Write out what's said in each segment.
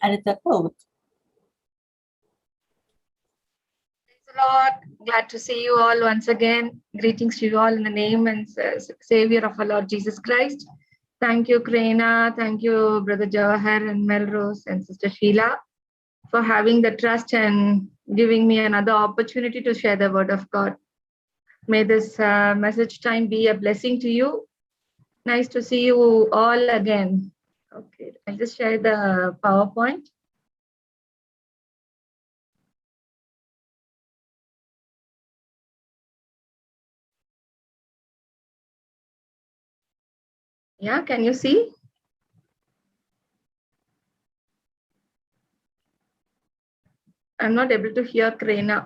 Anita, over. Praise the Lord. Glad to see you all once again. Greetings to you all in the name and Savior of our Lord Jesus Christ. Thank you, Krena. Thank you, Brother Jawahar and Melrose and Sister Sheila, for having the trust and giving me another opportunity to share the word of God. May this message time be a blessing to you. Nice to see you all again. Okay, I'll just share the PowerPoint. Yeah, can you see? I'm not able to hear Krena.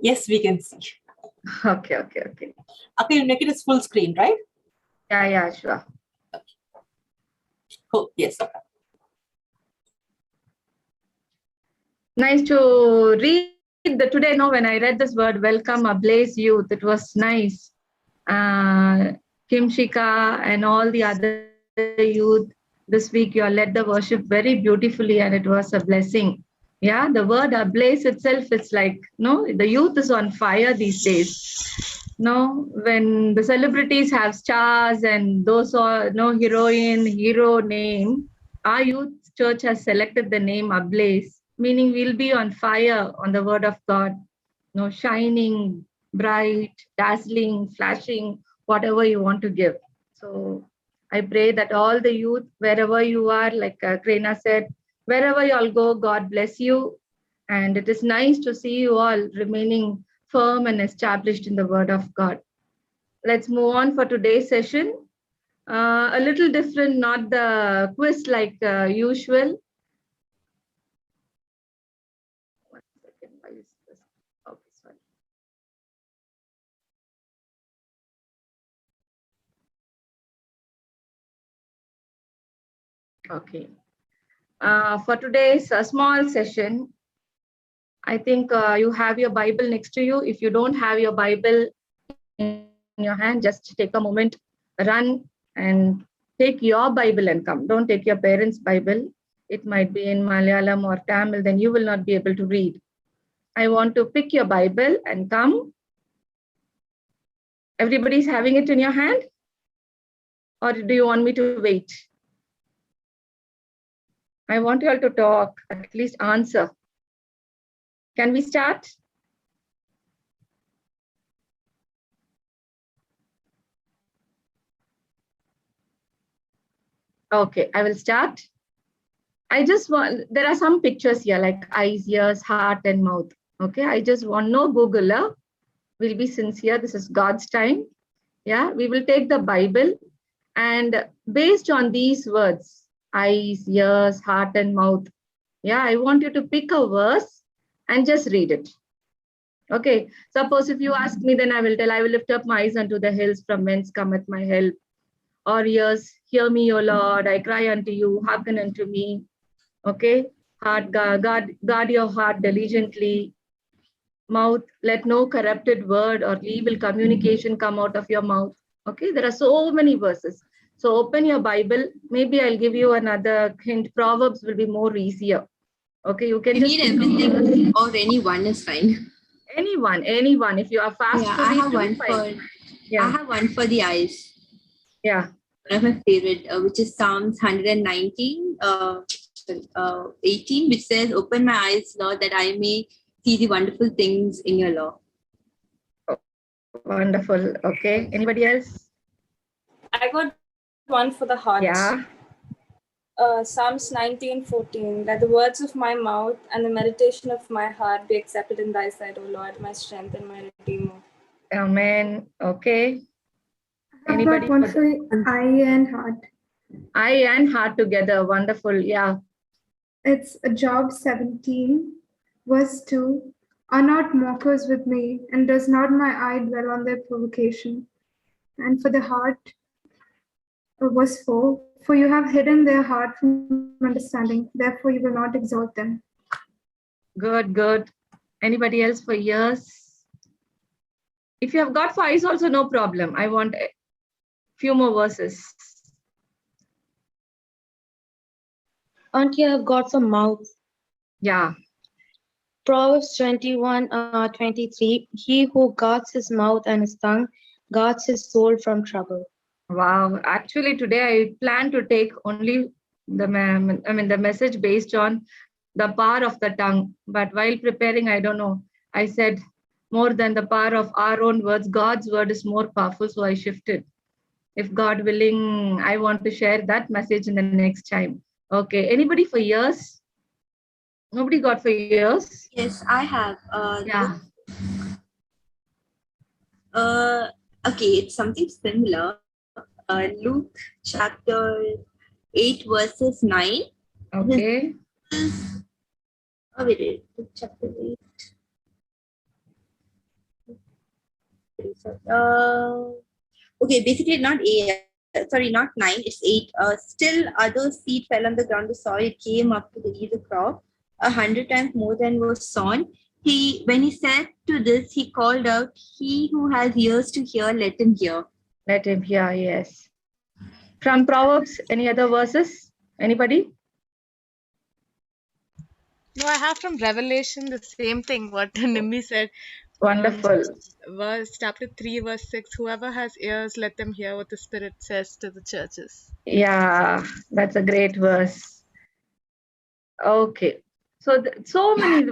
Yes, we can see. Okay. Okay, you make it as full screen, right? Yeah, sure. Oh, yes. Nice to read today. No, when I read this word, welcome Ablaze Youth, it was nice. Kim Shika and all the other youth this week, you all led the worship very beautifully, and it was a blessing. Yeah, the word ablaze itself, it's like, no, the youth is on fire these days. No, when the celebrities have stars and those are no heroine, hero name, our youth church has selected the name Ablaze, meaning we'll be on fire on the word of God. No, shining, bright, dazzling, flashing, whatever you want to give. So I pray that all the youth, wherever you are, like Krena said, wherever you all go, God bless you. And it is nice to see you all remaining firm and established in the word of God. Let's move on for today's session. A little different, not the quiz like usual. One second, why is this? Okay, sorry. Okay. For today's small session, I think you have your Bible next to you. If you don't have your Bible in your hand, just take a moment, run and take your Bible and come. Don't take your parents' Bible. It might be in Malayalam or Tamil, then you will not be able to read. I want to pick your Bible and come. Everybody's having it in your hand? Or do you want me to wait? I want you all to talk, at least answer. Can we start? Okay, I will start. I just want, there are some pictures here like eyes, ears, heart, and mouth. Okay, I just want no Googler. We'll be sincere. This is God's time. Yeah, we will take the Bible and based on these words, eyes, ears, heart, and mouth. Yeah, I want you to pick a verse and just read it. Okay, suppose if you ask me, then I will tell, I will lift up my eyes unto the hills from whence cometh my help. Or ears, hear me, O Lord, I cry unto you, hearken unto me. Okay, heart, guard your heart diligently. Mouth, let no corrupted word or evil communication come out of your mouth. Okay, there are so many verses. So open your Bible. Maybe I'll give you another hint. Proverbs will be more easier. Okay, you can You just need everything or any one is fine. anyone. If you are fast Yeah, to I read, have you'll one be fine. for Yeah. I have one for the eyes. Yeah. One of my favorite, which is Psalms 119, 18, which says, "Open my eyes, Lord, that I may see the wonderful things in your law." Wonderful. Okay. Anybody else? I got one for the heart. Yeah. Psalms 19:14. Let the words of my mouth and the meditation of my heart be accepted in thy sight, O Lord, my strength and my redeemer. Amen. Okay. I've got one for eye and heart. Eye and heart together. Wonderful. Yeah. It's Job 17, verse 2. Are not mockers with me, and does not my eye dwell on their provocation? And for the heart, verse 4. For you have hidden their heart from understanding, therefore you will not exalt them. Good. Anybody else for ears? If you have got for eyes also, no problem. I want a few more verses. Auntie, I've got some mouth. Yeah. Proverbs 21:23. He who guards his mouth and his tongue guards his soul from trouble. Wow. Actually, today I plan to take only the message based on the power of the tongue. But while preparing, I don't know. I said more than the power of our own words, God's word is more powerful. So I shifted. If God willing, I want to share that message in the next time. Okay. Anybody for years? Nobody got for years? Yes, I have. Yeah. Okay, it's something similar. Luke chapter 8, verses 9. Okay. Oh, wait, Luke chapter 8. Okay, basically not 8. Sorry, not 9, it's 8. Still other seed fell on the ground, the soil came up to the crop 100 times more than was sown. When he said to this, he called out, "He who has ears to hear, let him hear." Let him hear, yes. From Proverbs, any other verses? Anybody? No, I have from Revelation the same thing what Nimmi said. Wonderful. Verse chapter 3, verse 6. Whoever has ears, let them hear what the Spirit says to the churches. Yeah, that's a great verse. Okay. So, so many,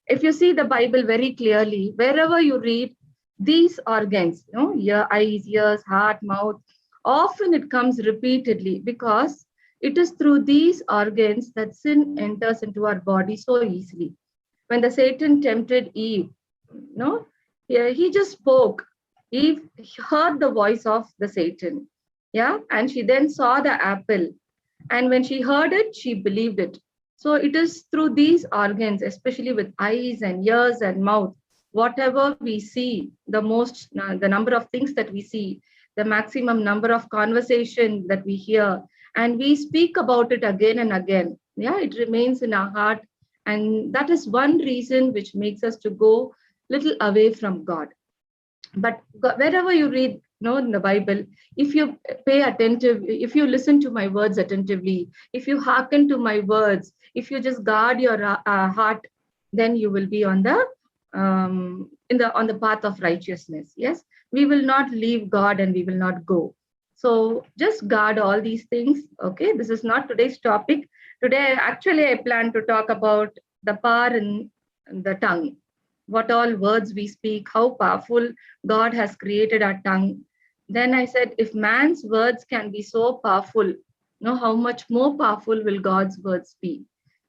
if you see the Bible very clearly, wherever you read these organs, your eyes, ears, heart, mouth, often it comes repeatedly because it is through these organs that sin enters into our body so easily. When the Satan tempted Eve, he just spoke. Eve heard the voice of the Satan. Yeah. And she then saw the apple. And when she heard it, she believed it. So it is through these organs, especially with eyes and ears and mouth, whatever we see, the number of things that we see, the maximum number of conversation that we hear, and we speak about it again and again. Yeah, it remains in our heart. And that is one reason which makes us to go little away from God. But wherever you read, in the Bible, if you pay attentive, if you listen to my words attentively, if you hearken to my words, if you just guard your heart, then you will be on the path of righteousness. Yes, we will not leave God and we will not go. So just guard all these things. Okay, this is not today's topic. Today, actually, I plan to talk about the power in the tongue. What all words we speak, how powerful God has created our tongue. Then I said, if man's words can be so powerful, how much more powerful will God's words be?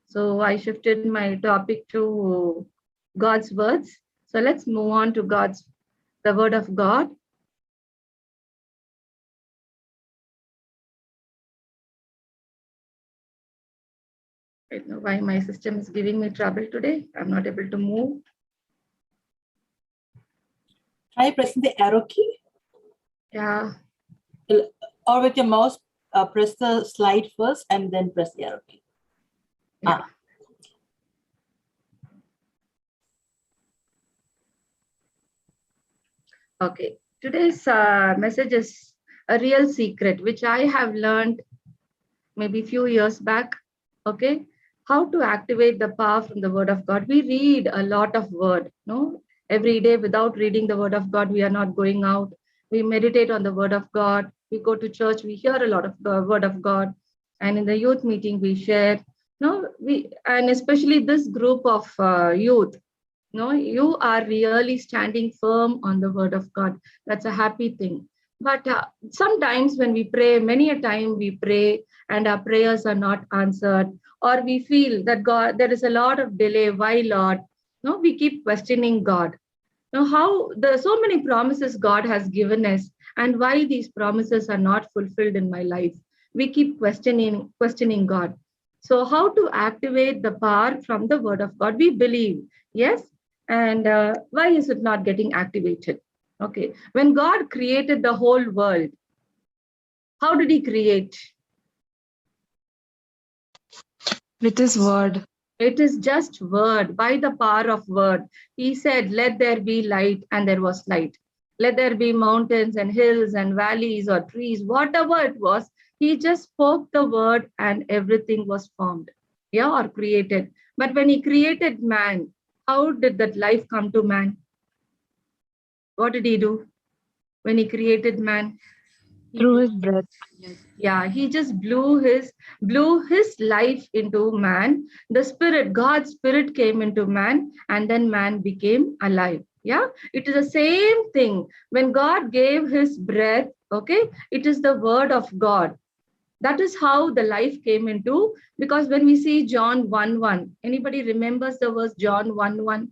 So I shifted my topic to God's words. So let's move on to the word of God. I don't know why my system is giving me trouble today. I'm not able to move. Try pressing the arrow key. Yeah. Or with your mouse, press the slide first and then press the arrow key. Yeah. Okay. Today's message is a real secret, which I have learned maybe a few years back. Okay. How to activate the power from the word of God. We read a lot of word, every day. Without reading the word of God, we are not going out. We meditate on the word of God. We go to church, we hear a lot of the word of God. And in the youth meeting, we share. And especially this group of youth, you are really standing firm on the word of God. That's a happy thing. But sometimes when we pray, many a time we pray and our prayers are not answered, or we feel that God, there is a lot of delay. Why, Lord? We keep questioning God. How so many promises God has given us, and why these promises are not fulfilled in my life. We keep questioning God. So how to activate the power from the word of God? We believe, yes. And why is it not getting activated? Okay. When God created the whole world, how did he create? With his word. It is just word, by the power of word. He said, let there be light, and there was light. Let there be mountains and hills and valleys or trees, whatever it was, He just spoke the word and everything was formed, yeah, or created. But when he created man, how did that life come to man? What did he do when he created man? Through his breath. Yeah, he just blew his life into man. The spirit, God's spirit came into man, and then man became alive. Yeah, it is the same thing. When God gave his breath, okay, it is the word of God. That is how the life came into, because when we see John 1:1, anybody remembers the verse John 1:1?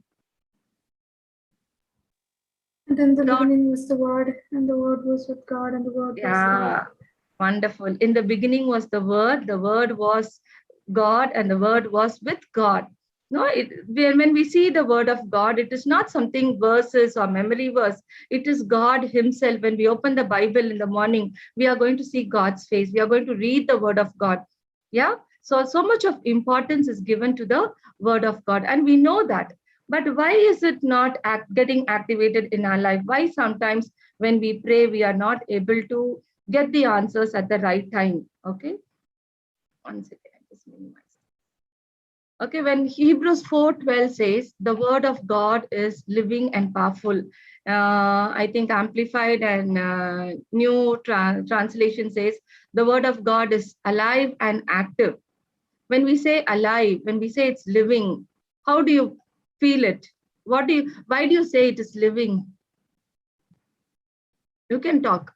And in the Lord. beginning was the Word, and the Word was with God, and the Word was Yeah, wonderful. In the beginning was the word was God, and the word was with God. No, when we see the word of God, it is not something verses or memory verse. It is God himself. When we open the Bible in the morning, we are going to see God's face. We are going to read the word of God. Yeah. So much of importance is given to the word of God. And we know that. But why is it not getting activated in our life? Why sometimes when we pray, we are not able to get the answers at the right time? Okay. 1 second, I just minimize. Okay, when Hebrews 4:12 says the word of God is living and powerful, I think Amplified and New Translation says the word of God is alive and active. When we say alive, when we say it's living, how do you feel it? Why do you say it is living? You can talk.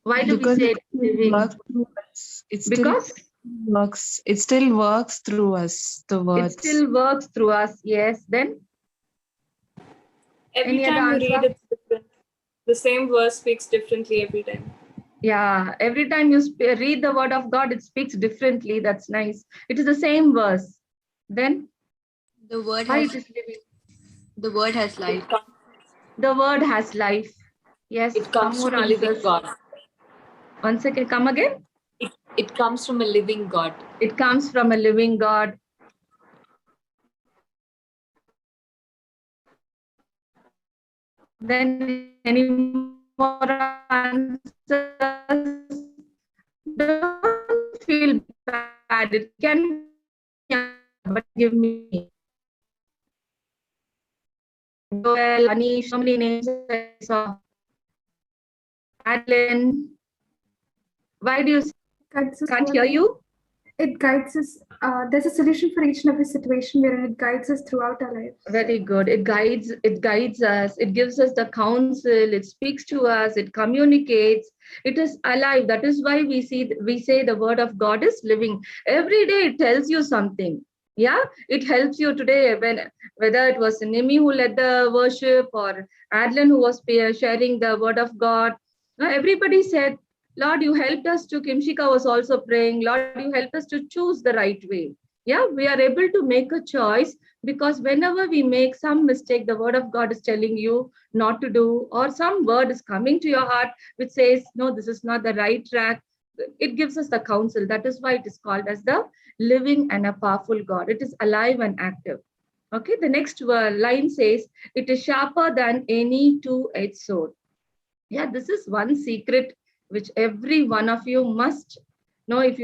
Why do we say it's living? Works through us. Because It still works through us, the words. it still works through us. Yes. Then Every Any other time you answer? read, it's different. The same verse speaks differently every time. yeah, every time you read the word of God, it speaks differently. That's nice. It is the same verse. Then The word why has it is living? the word has life. The word has life. Yes. It comes some from more a living answers. God. One second. Come again. It comes from a living God. It comes from a living God. Then any more answers? Don't feel bad. It can, but give me. Joel, Anish, so many names I saw. Adeline, why do you Guides us can't what- hear you? It guides us. There's a solution for each and every situation wherein it guides us throughout our life. Very good. It guides us. It gives us the counsel. It speaks to us. It communicates. It is alive. That is why we say the word of God is living. Every day it tells you something. Yeah, it helps you today whether it was Nimi who led the worship or Adlan who was sharing the word of God. Everybody said, Lord, you helped us to, Kimshika was also praying, Lord, you helped us to choose the right way. Yeah, we are able to make a choice because whenever we make some mistake, the word of God is telling you not to do, or some word is coming to your heart which says, no, this is not the right track. It gives us the counsel. That is why it is called as the living and a powerful God. It is alive and active. Okay, the next line says, it is sharper than any two-edged sword. Yeah, this is one secret which every one of you must know. If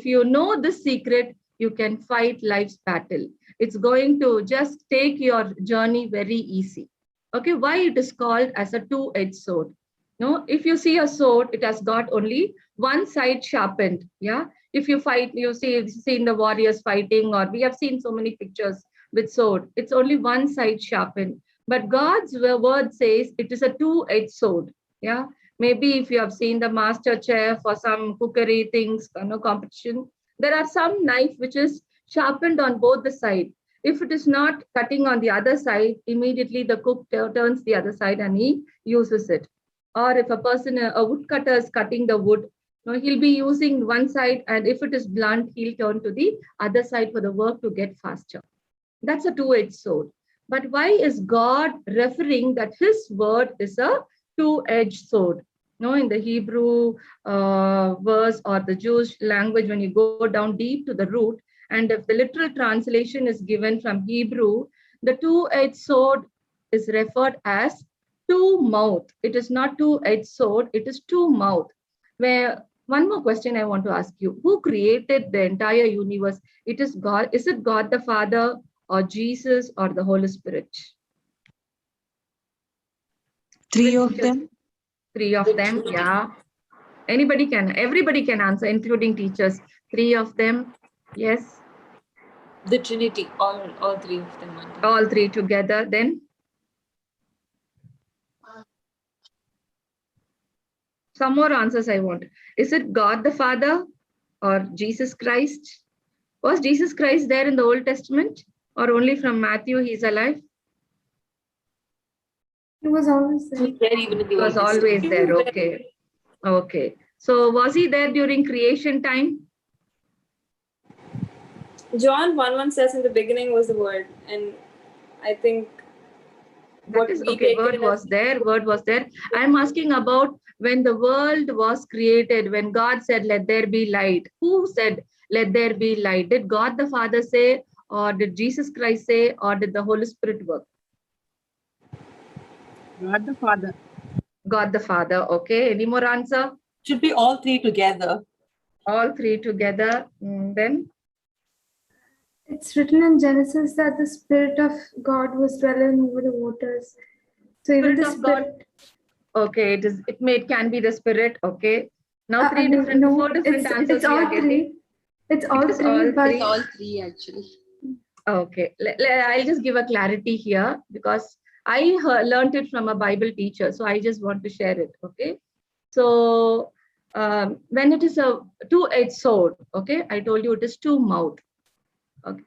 you know this secret, you can fight life's battle. It's going to just take your journey very easy. Okay, why it is called as a two-edged sword? No, if you see a sword, it has got only one side sharpened. Yeah, if you fight, you seen the warriors fighting, or we have seen so many pictures with sword. It's only one side sharpened. But God's word says it is a two-edged sword. Yeah, maybe if you have seen the master chef or some cookery things, competition, there are some knife which is sharpened on both the side. If it is not cutting on the other side, immediately the cook turns the other side and he uses it. Or if a woodcutter is cutting the wood, he'll be using one side, and if it is blunt, he'll turn to the other side for the work to get faster. That's a two-edged sword. But why is God referring that his word is a two-edged sword? No, in the Hebrew verse or the Jewish language, when you go down deep to the root, and if the literal translation is given from Hebrew, the two-edged sword is referred as two mouth. It is not two-edged sword, it is two mouth. Where One more question I want to ask you. Who created the entire universe? It is God. Is it God the Father or Jesus or the Holy Spirit? Three of them. Three of them, yeah. Everybody can answer, including teachers. Three of them, yes. The Trinity, all three of them. All three together, then? Some more answers I want. Is it God the Father or Jesus Christ? Was Jesus Christ there in the Old Testament or only from Matthew he's alive? He was always there. He was always there, okay. Okay. So was he there during creation time? John 1:1 says in the beginning was the word, and I think That is okay. Word was there. Word was there. I'm asking about when the world was created, when God said, "Let there be light." Who said, "Let there be light"? Did God the Father say, or did Jesus Christ say, or did the Holy Spirit work? God the Father. God the Father. Okay. Any more answer? Should be all three together. All three together. Then? It's written in Genesis that the Spirit of God was dwelling over the waters. So even the Spirit. Okay, it can be the Spirit. Okay. Now four different answers. It's all three. It's all three, but it's all three actually. Okay, I'll just give a clarity here because I learned it from a Bible teacher. So I just want to share it. Okay. So when it is a two-edged sword, okay, I told you it is two-mouthed. Okay.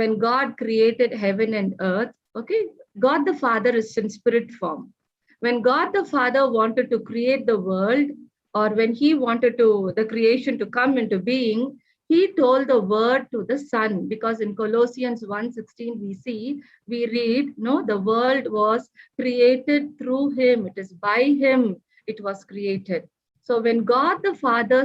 When God created heaven and earth, okay, God the Father is in spirit form. When God the Father wanted to create the world, or when he wanted the creation to come into being, he told the word to the Son, because in Colossians 1:16 we read, no, the world was created through him. It is by him it was created. So when God the Father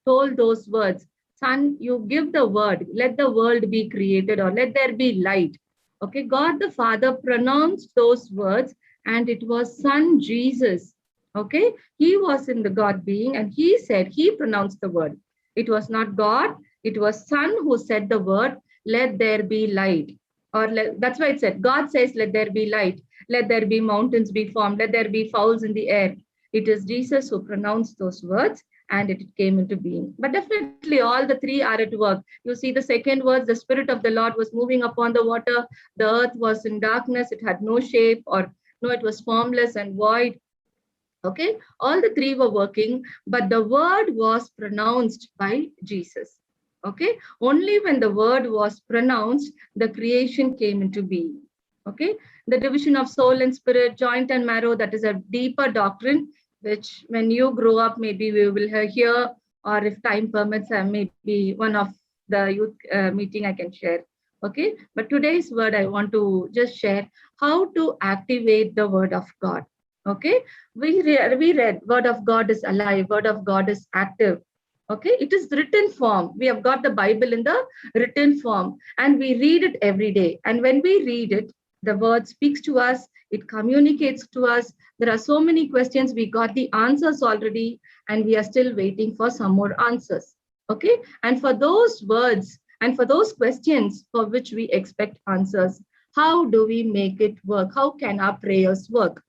told those words, Son, you give the word, let the world be created, or let there be light. Okay, God the Father pronounced those words, and it was Son Jesus. Okay, he was in the God being, and he pronounced the word. It was not God, it was Son who said the word, let there be light. That's why it said, God says, let there be light, let there be mountains be formed, let there be fowls in the air. It is Jesus who pronounced those words, and it came into being. But definitely all the three are at work. You see the second verse, the Spirit of the Lord was moving upon the water. The earth was in darkness. It had no shape, it was formless and void. Okay, all the three were working, but the word was pronounced by Jesus. Okay, only when the word was pronounced, the creation came into being. Okay, the division of soul and spirit, joint and marrow, that is a deeper doctrine, which when you grow up, maybe we will hear, or if time permits, maybe one of the youth meeting I can share. Okay, but today's word, I want to just share how to activate the word of God. Okay, we read word of God is alive, word of God is active. Okay, it is written form. We have got the Bible in the written form, and we read it every day. And when we read it, the word speaks to us, it communicates to us. There are so many questions, we got the answers already, and we are still waiting for some more answers. Okay, and for those words and for those questions for which we expect answers, how do we make it work? How can our prayers work?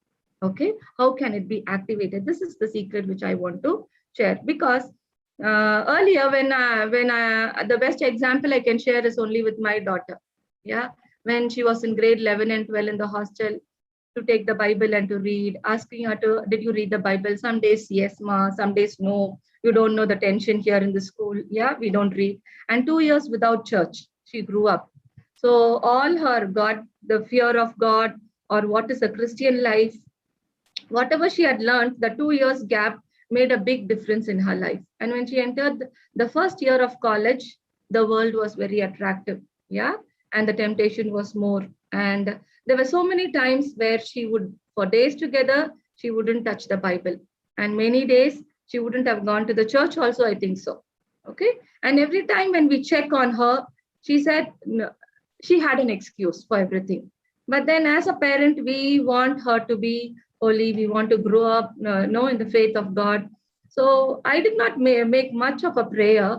Okay, how can it be activated? This is the secret which I want to share, because earlier when the best example I can share is only with my daughter. Yeah, when she was in grade 11 and 12 in the hostel, to take the Bible and to read, asking her did you read the Bible? Some days yes, ma, some days no. You don't know the tension here in the school. Yeah, we don't read. And 2 years without church, she grew up. So all her the fear of God, or what is a Christian life, whatever she had learned, the 2 years gap made a big difference in her life. And when she entered the first year of college, the world was very attractive. Yeah, and the temptation was more. And there were so many times where she would, for days together, she wouldn't touch the Bible. And many days she wouldn't have gone to the church also, I think so. Okay. And every time when we check on her, she said no, she had an excuse for everything. But then as a parent, we want her to be holy. We want to grow up, in the faith of God. So I did not make much of a prayer,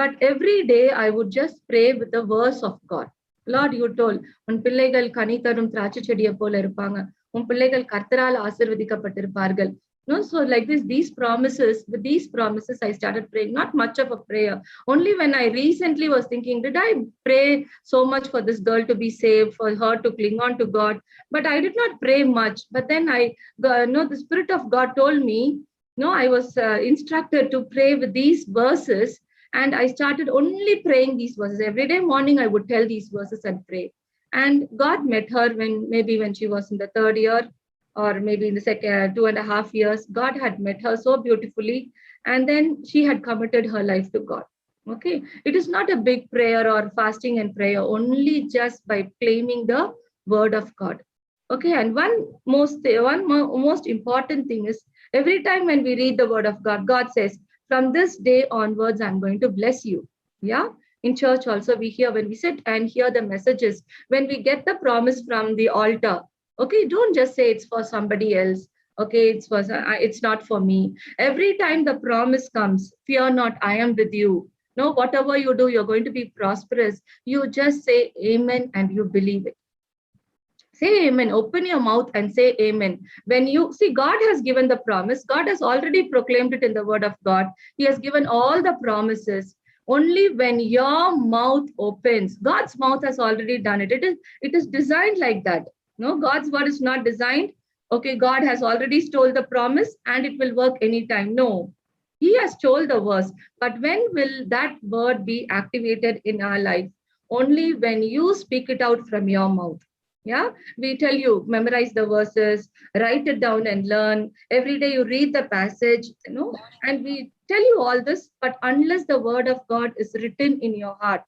but every day I would just pray with the verse of God. Lord, you told, உன் பிள்ளைகள் கனி தரும் திராட்சை செடியை போல இருப்பாங்க. உன் பிள்ளைகள் கர்த்தரால் ஆசீர்வதிக்கப்பட்டிருப்பார்கள். No, so like this, with these promises, I started praying, not much of a prayer. Only when I recently was thinking, did I pray so much for this girl to be saved, for her to cling on to God? But I did not pray much. But then the Spirit of God told me, I was instructed to pray with these verses. And I started only praying these verses. Every day morning, I would tell these verses and pray. And God met her when she was in the third year, or maybe in the second 2.5 years. God had met her so beautifully. And then she had committed her life to God. Okay. It is not a big prayer or fasting and prayer, only just by claiming the word of God. Okay. And one most important thing is, every time when we read the word of God, God says, from this day onwards, I'm going to bless you. Yeah. In church also, when we sit and hear the messages, when we get the promise from the altar, okay, don't just say it's for somebody else. Okay, it's not for me. Every time the promise comes, fear not, I am with you. No, whatever you do, you're going to be prosperous. You just say amen and you believe it. Say amen. Open your mouth and say amen. When you see, God has given the promise. God has already proclaimed it in the word of God. He has given all the promises. Only when your mouth opens, God's mouth has already done it. It is designed like that. No, God's word is not designed. Okay, God has already told the promise and it will work anytime. No, He has told the verse. But when will that word be activated in our life? Only when you speak it out from your mouth. Yeah, we tell you, memorize the verses, write it down and learn. Every day you read the passage, and we tell you all this, but unless the word of God is written in your heart,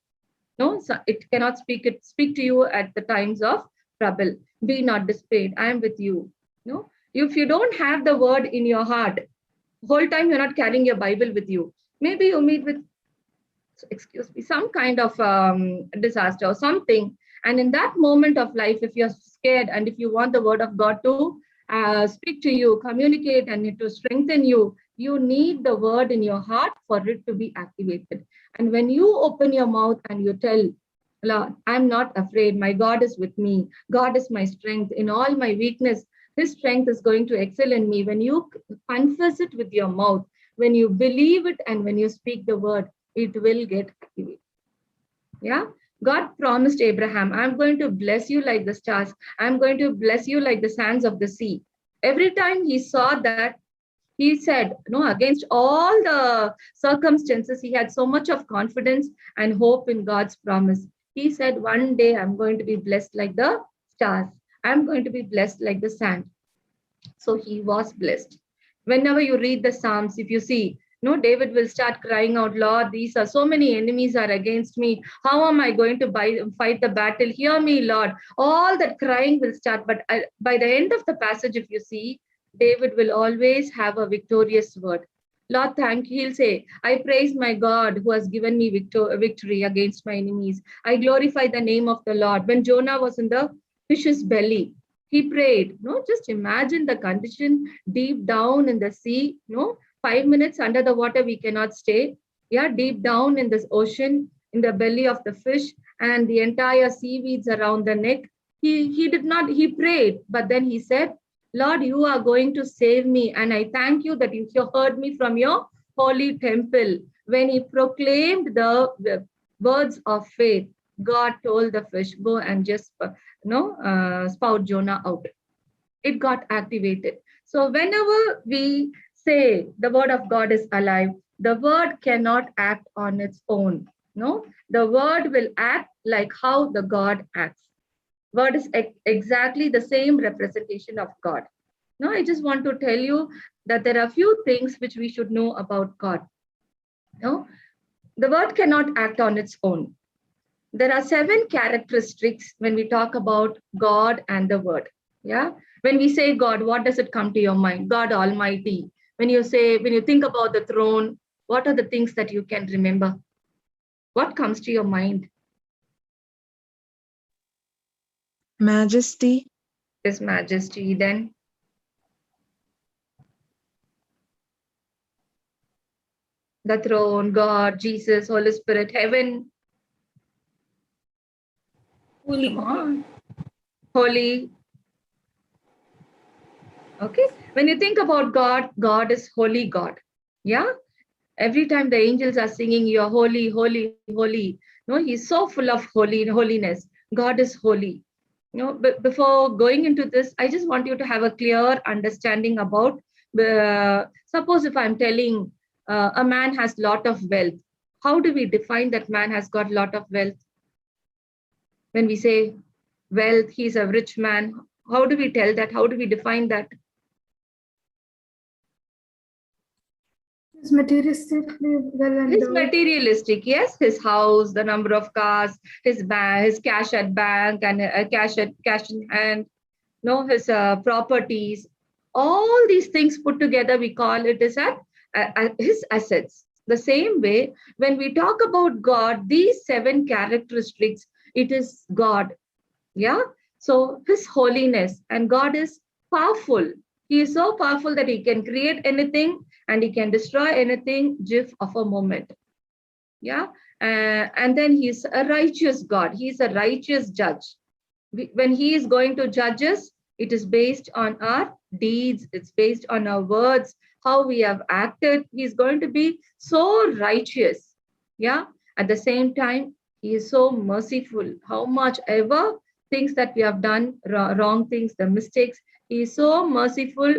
so it cannot speak to you at the times of trouble. Be not dismayed. I am with you. If you don't have the word in your heart, whole time you're not carrying your Bible with you. Maybe you meet with, some kind of disaster or something. And in that moment of life, if you're scared and if you want the word of God to speak to you, communicate, and to strengthen you, you need the word in your heart for it to be activated. And when you open your mouth and you tell, Lord, I'm not afraid. My God is with me. God is my strength. In all my weakness, His strength is going to excel in me. When you confess it with your mouth, when you believe it, and when you speak the word, it will get activated. Yeah. God promised Abraham, I'm going to bless you like the stars. I'm going to bless you like the sands of the sea. Every time he saw that, he said, against all the circumstances, he had so much of confidence and hope in God's promise. He said, one day I'm going to be blessed like the stars. I'm going to be blessed like the sand. So he was blessed. Whenever you read the Psalms, if you see, David will start crying out, Lord, these are so many enemies are against me. How am I going to fight the battle? Hear me, Lord. All that crying will start. But by the end of the passage, if you see, David will always have a victorious word. Lord, thank you. He'll say, I praise my God who has given me victory against my enemies. I glorify the name of the Lord. When Jonah was in the fish's belly, he prayed. Just imagine the condition deep down in the sea. 5 minutes under the water, we cannot stay. Yeah, deep down in this ocean, in the belly of the fish, and the entire seaweeds around the neck. He prayed, but then he said, Lord, you are going to save me. And I thank you that you heard me from your holy temple. When he proclaimed the words of faith, God told the fish, go and just spout Jonah out. It got activated. So whenever we say the word of God is alive, the word cannot act on its own. The word will act like how the God acts. Word is exactly the same representation of God. I just want to tell you that there are few things which we should know about God. The word cannot act on its own. There are 7 characteristics when we talk about God and the word. Yeah. When we say God, what does it come to your mind? God Almighty. When you think about the throne, what are the things that you can remember? What comes to your mind? Majesty. His majesty. Then The throne, God, Jesus, Holy Spirit, heaven. Holy. Come on. Holy. Okay. When you think about God, God is holy God. Yeah. Every time the angels are singing, you are holy, holy, holy. No, he's so full of holiness. God is holy. But before going into this, I just want you to have a clear understanding about, suppose if I'm telling a man has lot of wealth, how do we define that man has got lot of wealth? When we say wealth, he's a rich man, how do we tell that? How do we define that? It's materialistically well His endowed. materialistic, yes, his house, the number of cars, his cash at bank and cash in hand, no, his properties, all these things put together, we call it as his assets. The same way, when we talk about God, these 7 characteristics, it is God. Yeah. So his holiness, and God is powerful. He is so powerful that he can create anything and he can destroy anything just of a moment. Yeah. And then he's a righteous God. He's a righteous judge. When he is going to judge us, it is based on our deeds. It's based on our words, how we have acted. He's going to be so righteous. Yeah. At the same time, he is so merciful. How much ever things that we have done, wrong things, the mistakes, he is so merciful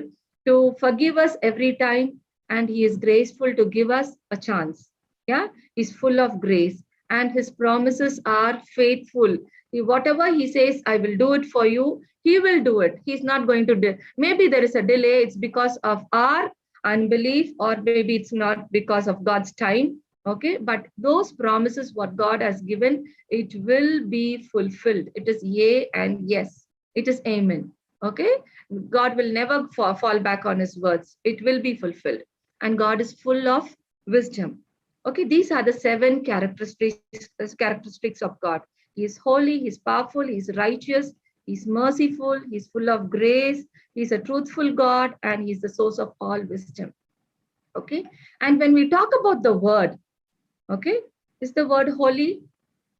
to forgive us every time. And he is graceful to give us a chance. Yeah. He's full of grace and his promises are faithful. Whatever he says, I will do it for you, he will do it. He's not going to do. Maybe there is a delay. It's because of our unbelief, or maybe it's not because of God's time. Okay. But those promises, what God has given, it will be fulfilled. It is yea and yes. It is amen. Okay. God will never fall back on his words. It will be fulfilled. And God is full of wisdom. Okay. These are the 7 characteristics of God. He is holy, he's powerful, he's righteous, he's merciful, he's full of grace, he's a truthful God, and he's the source of all wisdom. Okay. And when we talk about the word, okay, is the word holy?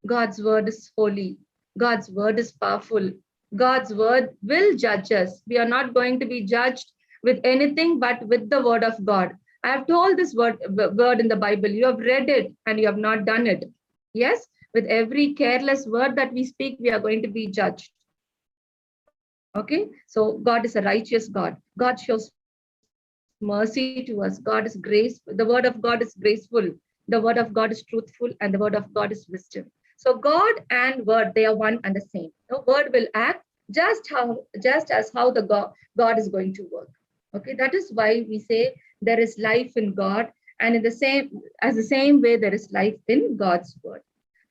God's word is holy. God's word is powerful. God's word will judge us. We are not going to be judged with anything but with the word of God. I have told this word in the Bible. You have read it and you have not done it. Yes. With every careless word that we speak, we are going to be judged. Okay. So God is a righteous God. God shows mercy to us. God is grace. The word of God is graceful. The word of God is truthful, and the word of God is wisdom. So God and word, they are one and the same. The word will act just as how the God is going to work. Okay. That is why we say there is life in God, and in the same way there is life in God's word.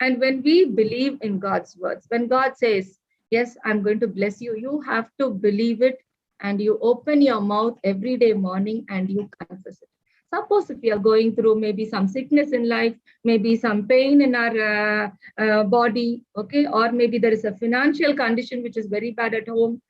And when we believe in God's words, when God says, yes, I'm going to bless you, you have to believe it, and you open your mouth every day morning and you confess it. Suppose if we are going through maybe some sickness in life, maybe some pain in our body, okay, or maybe there is a financial condition which is very bad at home.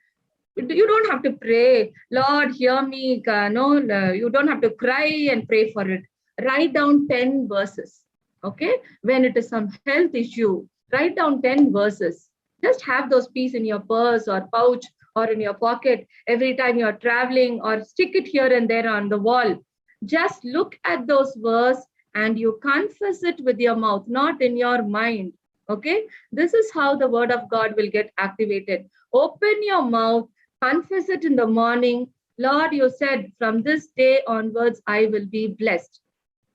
You don't have to pray, Lord, hear me. No, you don't have to cry and pray for it. Write down 10 verses. Okay, when it is some health issue, write down 10 verses. Just have those pieces in your purse or pouch or in your pocket every time you're traveling, or stick it here and there on the wall. Just look at those verses and you confess it with your mouth, not in your mind. Okay, this is how the word of God will get activated. Open your mouth, confess it in the morning. Lord, you said from this day onwards, I will be blessed.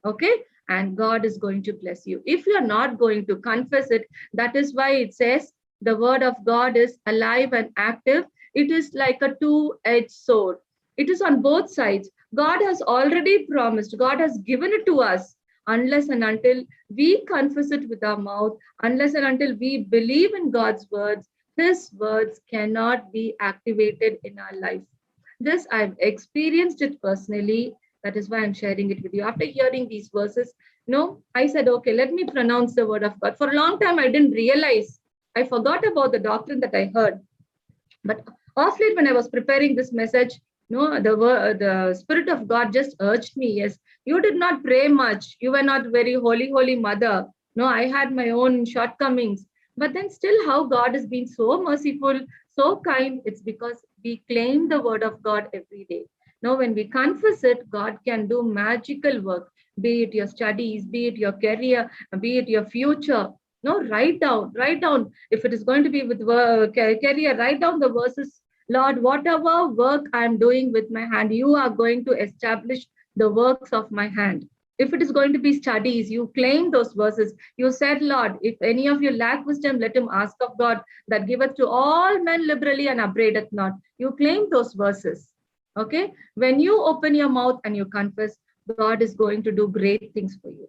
Okay. And God is going to bless you. If you're not going to confess it, that is why it says the word of God is alive and active. It is like a 2-edged sword. It is on both sides. God has already promised. God has given it to us. Unless and until we confess it with our mouth, unless and until we believe in God's words, his words cannot be activated in our life. This I've experienced it personally. That is why I'm sharing it with you. After hearing these verses, I said, okay, let me pronounce the word of God. For a long time, I didn't realize. I forgot about the doctrine that I heard. But off late, when I was preparing this message, No, the Spirit of God just urged me. Yes, you did not pray much. You were not very holy mother. No, I had my own shortcomings. But then still how God has been so merciful, so kind. It's because we claim the word of God every day. Now, when we confess it, God can do magical work, be it your studies, be it your career, be it your future. No, write down, write down. If it is going to be with career, write down the verses. Lord, whatever work I'm doing with my hand, you are going to establish the works of my hand. If it is going to be studies, you claim those verses. You said, Lord, if any of you lack wisdom, let him ask of God that giveth to all men liberally and upbraideth not. You claim those verses. Okay? When you open your mouth and you confess, God is going to do great things for you.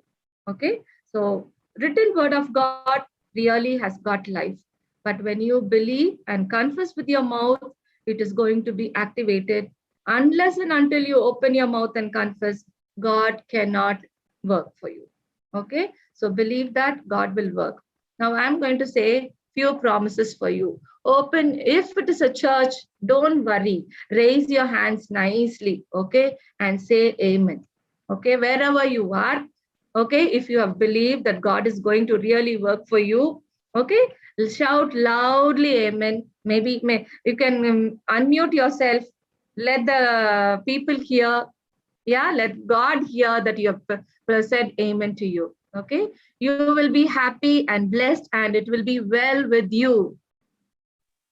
Okay? So, written word of God really has got life. But when you believe and confess with your mouth, it is going to be activated. Unless and until you open your mouth and confess, God cannot work for you. Okay? So believe that God will work. Now I'm going to say few promises for you. Open, if it is a church, don't worry. Raise your hands nicely, okay? And say amen. Okay, wherever you are, okay, if you have believed that God is going to really work for you, okay, shout loudly amen. Maybe you can unmute yourself. Let the people hear. Yeah, let God hear that you have said amen to you. Okay, you will be happy and blessed, and it will be well with you.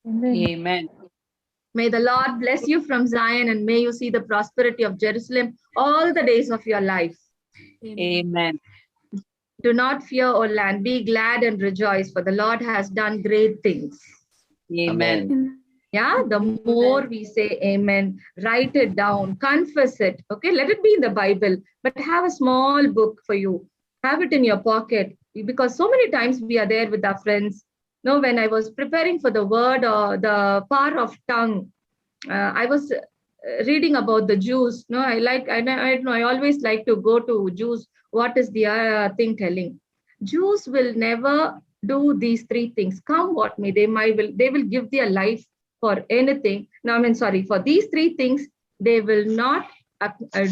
Amen. May the Lord bless you from Zion, and may you see the prosperity of Jerusalem all the days of your life. Amen. Do not fear, O land. Be glad and rejoice, for the Lord has done great things. Amen. Yeah, the more we say amen, write it down, confess it. Okay, let it be in the Bible, but have a small book for you. Have it in your pocket, because so many times we are there with our friends. No, when I was preparing for the word or the power of tongue, I was reading about the Jews. No, I always like to go to Jews. What is the thing telling? Jews will never do these three things. Come what may, they will give their life for anything. No, for these three things, they will not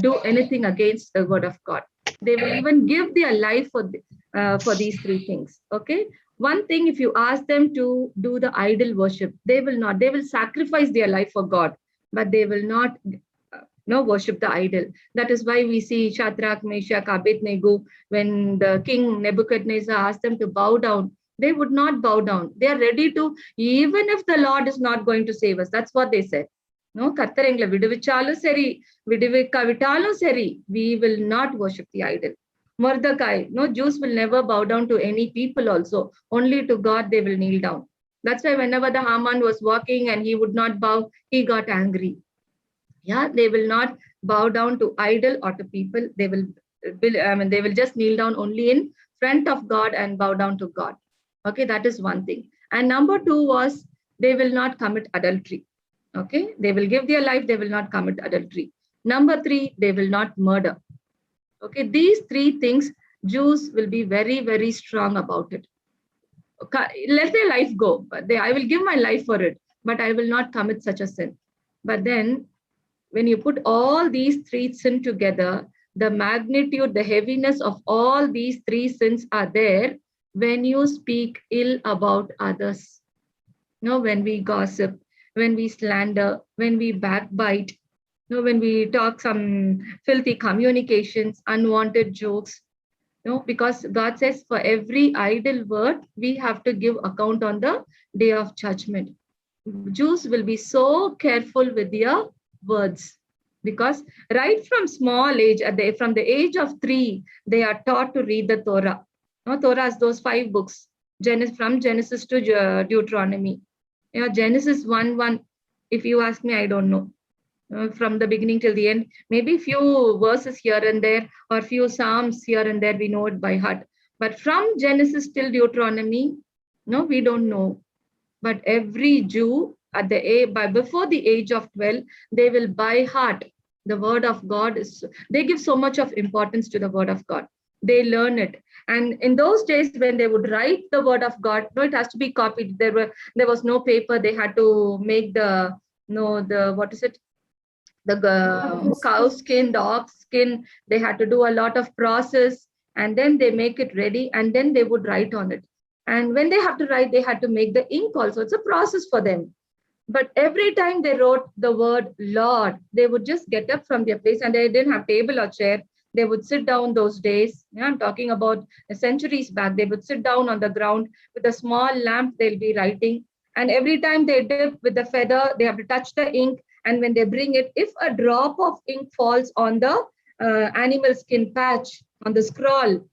do anything against the word of God. They will even give their life for these three things. Okay. One thing, if you ask them to do the idol worship, they will not. They will sacrifice their life for God, but they will not worship the idol. That is why we see Shadrach, Meshach, Abednego, when the king Nebuchadnezzar asked them to bow down, they would not bow down. They are ready to, even if the Lord is not going to save us. That's what they said. No, Katharengla viduvichalu seri, viduvikavitalu seri, we will not worship the idol. Mordecai, no, Jews will never bow down to any people also. Only to God they will kneel down. That's why whenever the Haman was walking and he would not bow, he got angry. Yeah, they will not bow down to idol or to people. They will just kneel down only in front of God and bow down to God. Okay, that is one thing. And number two was, they will not commit adultery. Okay, they will give their life, they will not commit adultery. Number three, they will not murder. Okay, these three things, Jews will be very, very strong about it. Okay, let their life go. I will give my life for it, but I will not commit such a sin. But then, when you put all these three sins together, the magnitude, the heaviness of all these three sins are there when you speak ill about others. When we gossip, when we slander, when we backbite, when we talk some filthy communications, unwanted jokes. Because God says for every idle word, we have to give account on the day of judgment. Jews will be so careful with their words, because right from small age, from the age of 3, they are taught to read the Torah. Torah is those 5 books, from Genesis to Deuteronomy. Genesis 1:1. If you ask me, I don't know. From the beginning till the end, maybe few verses here and there, or few psalms here and there, we know it by heart. But from Genesis till Deuteronomy, we don't know. But every Jew before the age of 12, they will by heart the word of God. They give so much of importance to the word of God. They learn it. And in those days, when they would write the word of God, it has to be copied. There was no paper. They had to make the cow skin, the ox skin. They had to do a lot of process, and then they make it ready, and then they would write on it. And when they have to write, they had to make the ink also. It's a process for them. But every time they wrote the word Lord, they would just get up from their place, and they didn't have table or chair. They would sit down those days. Yeah, I'm talking about centuries back. They would sit down on the ground with a small lamp. They'll be writing. And every time they dip with the feather, they have to touch the ink. And when they bring it, if a drop of ink falls on the animal skin patch, on the scroll,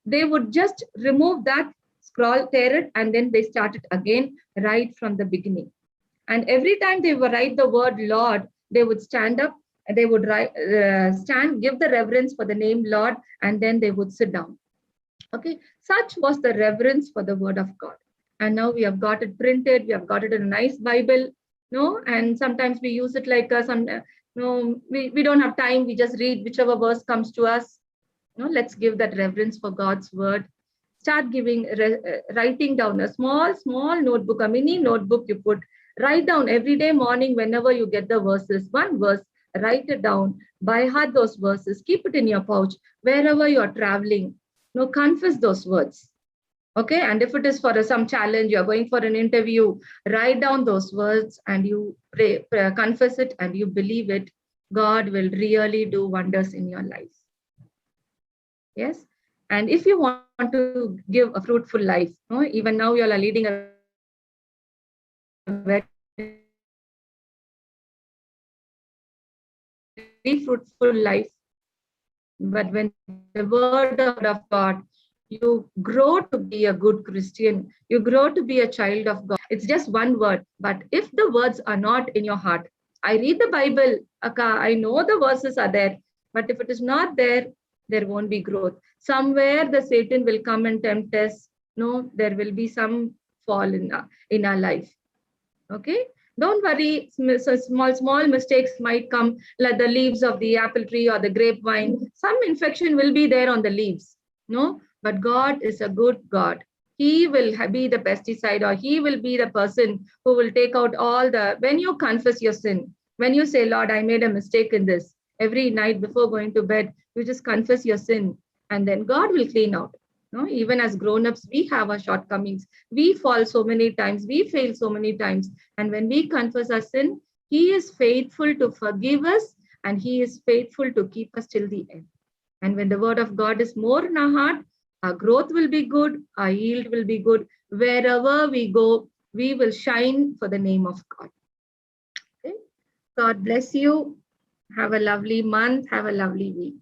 they would just remove that scroll, tear it, and then they start it again right from the beginning. And every time they would write the word Lord, they would stand up and they would give the reverence for the name Lord, and then they would sit down. Okay, such was the reverence for the word of God. And now we have got it printed, we have got it in a nice Bible, no? And sometimes we use it like we don't have time, we just read whichever verse comes to us. No, let's give that reverence for God's word. Start writing down a small notebook, a mini notebook you put. Write down every day morning whenever you get the verses, one verse, write it down, by heart those verses, keep it in your pouch, wherever you are traveling. No, confess those words. Okay, and if it is for some challenge, you're going for an interview, write down those words and you pray, confess it, and you believe it. God will really do wonders in your life. Yes, and if you want to give a fruitful life, no, even now you are leading a very fruitful life, but when the word of God, you grow to be a good Christian, you grow to be a child of God. It's just one word, but if the words are not in your heart, I read the Bible, I know the verses are there, but if it is not there, there won't be growth. Somewhere the Satan will come and tempt us. No, there will be some fall in our life. Okay, don't worry, small mistakes might come, like the leaves of the apple tree or the grapevine. Some infection will be there on the leaves, no, but God is a good God. He will be the pesticide, or he will be the person who will take out all when you confess your sin, when you say, Lord, I made a mistake in this, every night before going to bed, you just confess your sin, and then God will clean out. No, even as grown-ups, we have our shortcomings. We fall so many times. We fail so many times. And when we confess our sin, he is faithful to forgive us, and he is faithful to keep us till the end. And when the word of God is more in our heart, our growth will be good. Our yield will be good. Wherever we go, we will shine for the name of God. Okay? God bless you. Have a lovely month. Have a lovely week.